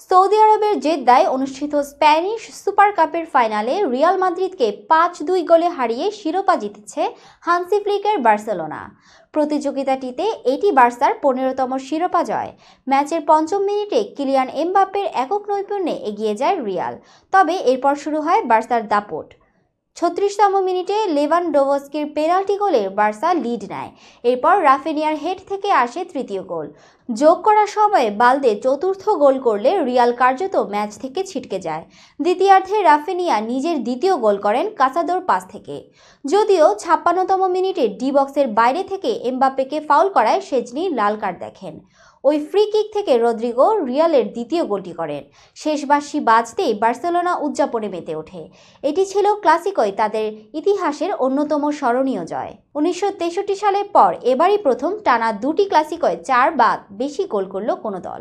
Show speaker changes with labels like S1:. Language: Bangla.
S1: সৌদি আরবের জেদ্দায় অনুষ্ঠিত স্প্যানিশ সুপার কাপের ফাইনালে রিয়াল মাদ্রিদকে ৫-২ গোলে হারিয়ে শিরোপা জিতেছে হান্সি ফ্লিকের বার্সেলোনা। প্রতিযোগিতাটিতে এটি বার্সার ১৫তম শিরোপা জয়। ম্যাচের পঞ্চম মিনিটে কিলিয়ান এমবাপ্পের একক নৈপুণ্যে এগিয়ে যায় রিয়াল, তবে এরপর শুরু হয় বার্সার দাপট। ৩৬তম মিনিটে লেভানডোভস্কির পেনাল্টি গোলে বার্সা লিড নেয়। এরপর রাফিনিয়ার হেড থেকে আসে তৃতীয় গোল। যোগ করার সময়ে বালদে চতুর্থ গোল করলে রিয়াল কার্যত ম্যাচ থেকে ছিটকে যায়। দ্বিতীয়ার্ধে রাফিনিয়া নিজের দ্বিতীয় গোল করেন কাসাদোর পাস থেকে। যদিও ৫৬তম মিনিটে ডি বক্সের বাইরে থেকে এমবাপ্পেকে ফাউল করায় শেজনি লাল কার্ড দেখেন। ওই ফ্রি কিক থেকে রদ্রিগো রিয়ালের দ্বিতীয় গোলটি করেন। শেষ বাঁশি বাজতেই বার্সেলোনা উদযাপনে মেতে ওঠে। এটি ছিল ক্লাসিকোয় তাদের ইতিহাসের অন্যতম স্মরণীয় জয়। ১৯৬৩ সালের পর এবারই প্রথম টানা দুটি ক্লাসিকোয় ৪ বা বেশি গোল করল কোনো দল।